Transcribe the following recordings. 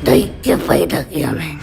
दैत्य पैदा किया मैं।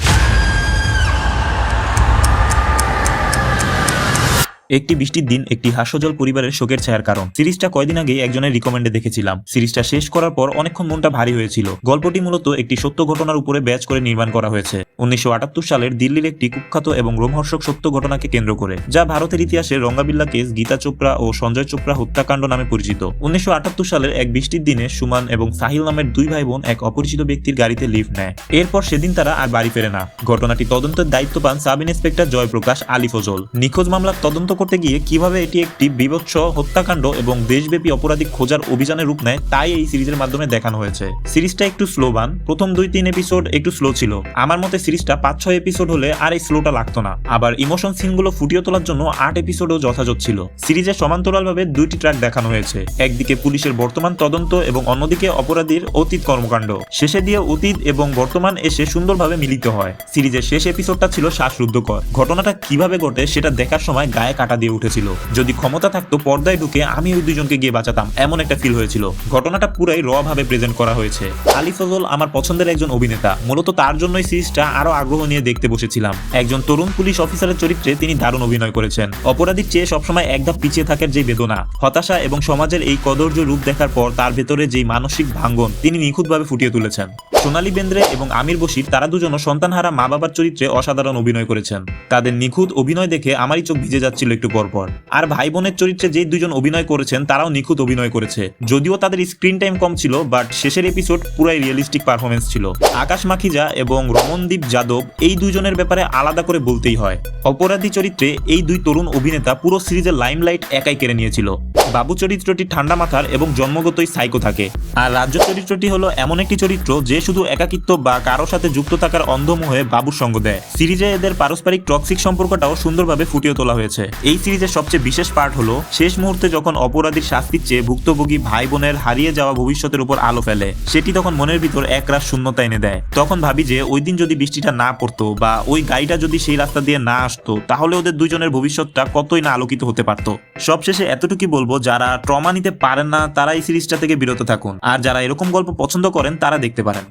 একটি বৃষ্টির দিন একটি হাস্যজল পরিবারের শোকের ছায়ার কারণ। সিরিজটা কয়দিন আগে একজনের রিকমেন্ডে দেখেছিলাম। সিরিজটা শেষ করার পর অনেকক্ষণ মনটা ভারী হয়েছিল। গল্পটি মূলত একটি সত্য ঘটনার উপরে ব্যাচ করে নির্মাণ করা হয়েছে 1978 সালের দিল্লির একটি কুখ্যাত এবং রোমহর্ষক সত্য ঘটনাকে কেন্দ্র করে, যা ভারতের ইতিহাসে রঙ্গাবিল্লা কেস, গীতা চোপড়া ও সঞ্জয় চোপড়া হত্যাকাণ্ড নামে পরিচিত। 1978 সালের এক বৃষ্টির দিনে সুমান এবং সাহিল নামের দুই ভাই বোন এক অপরিচিত ব্যক্তির গাড়িতে লিফট নেয়। এরপর সেদিন তারা আর বাড়ি ফেরে না। ঘটনাটি তদন্তের দায়িত্ব পান সাব ইন্সপেক্টর জয়প্রকাশ আলী ফজল। নিখোঁজ মামলার তদন্ত করতে গিয়ে কিভাবে এটি একটি বিভৎস হত্যাকাণ্ড এবং দেশব্যাপী অপরাধী খোঁজার অভিযানের রূপ নেয় তাই এই সিরিজের মাধ্যমে দেখানো হয়েছে। সিরিজটা একটু স্লোবান, প্রথম 2-3 এপিসোড একটু স্লো ছিল। আমার মতে সিরিজটা 5-6 এপিসোড হলে আর এই স্লোটা লাগতো না। আবার ইমোশন সিনগুলো ফুটিয়ে তোলার জন্য 8 এপিসোডও যথাযথ ছিল। সিরিজে সমান্তরালভাবে 2টি ট্র্যাক দেখানো হয়েছে, একদিকে পুলিশের বর্তমান তদন্ত এবং অন্যদিকে অপরাধীর অতীত কর্মকাণ্ড। শেষে দিয়ে অতীত এবং বর্তমান এসে সুন্দরভাবে মিলিত হয়। সিরিজের শেষ এপিসোডটা ছিল শ্বাসরুদ্ধকর। ঘটনাটা কিভাবে ঘটে সেটা দেখার সময় গায়ে কাটা দিয়ে উঠেছিল। যদি ক্ষমতা থাকতো পর্দায় ঢুকে আমি ওই দুজনকে গিয়ে বাঁচাতাম, এমন একটা ফিল হয়েছিল। ঘটনাটা পুরাই র ভাবে প্রেজেন্ট করা হয়েছে। আলী ফজল আমার পছন্দের একজন অভিনেতা, মূলত তার জন্যই সিরিজটা আরো আগ্রহ নিয়ে দেখতে বসেছিলাম। একজন তরুণ পুলিশ অফিসারের চরিত্রে তিনি দারুণ অভিনয় করেছেন। অপরাধীর চেয়ে সবসময় একধাপ পিছিয়ে থাকার যে বেদনা, হতাশা এবং সমাজের এই কদর্য রূপ দেখার পর তার ভেতরে যেই মানসিক ভাঙ্গন তিনি নিখুঁতভাবে ফুটিয়ে তুলেছেন। সোনালী বেন্দ্রে এবং আমির বশির তারা দুজনও সন্তানহারা মা বাবার চরিত্রে অসাধারণ অভিনয় করেছেন। তাদের নিখুঁত অভিনয় দেখে আমারই চোখ ভিজে যাচ্ছিল একটু পরপর। আর ভাই বোনের চরিত্রে যে দুজন অভিনয় করেছেন তারাও নিখুঁত অভিনয় করেছে। যদিও তাদের স্ক্রিন টাইম কম ছিল, বাট শেষের এপিসোড পুরাই রিয়েলিস্টিক পারফরমেন্স ছিল। আকাশ মাখিজা এবং রমনদীপ যাদব এই দুজনের ব্যাপারে আলাদা করে বলতেই হয়। অপরাধী চরিত্রে এই দুই তরুণ অভিনেতা পুরো সিরিজের লাইমলাইট একাই কেড়ে নিয়েছিল। বাবু চরিত্রটি ঠান্ডা মাথার এবং জন্মগতই সাইকো থাকে। আর রাজ্য চরিত্রটি হলো এমন একটি চরিত্র যে শুধু একাকিত্ব বা কারোর সাথে যুক্ত থাকার অন্ধমোহে বাবুর সঙ্গ দেয়। সিরিজে এদের পারস্পরিক টক্সিক সম্পর্কটাও সুন্দরভাবে ফুটিয়ে তোলা হয়েছে। এই সিরিজের সবচেয়ে বিশেষ পার্ট হলো শেষ মুহূর্তে যখন অপরাধীর শাস্তির চেয়ে ভুক্তভোগী ভাই বোনের হারিয়ে যাওয়া ভবিষ্যতের উপর আলো ফেলে, সেটি তখন মনের ভিতর একরাশ শূন্যতা এনে দেয়। তখন ভাবি যে ওই দিন যদি বৃষ্টিটা না পড়তো বা ওই গাড়িটা যদি সেই রাস্তা দিয়ে না আসতো, তাহলে ওদের দুজনের ভবিষ্যৎটা কতই না আলোকিত হতে পারতো। সবশেষে এতটুকুই বলবো, যারা ট্রমা নিতে পারেন না তারা এই সিরিজটা থেকে বিরত থাকুন, আর যারা এরকম গল্প পছন্দ করেন তারা দেখতে পারেন।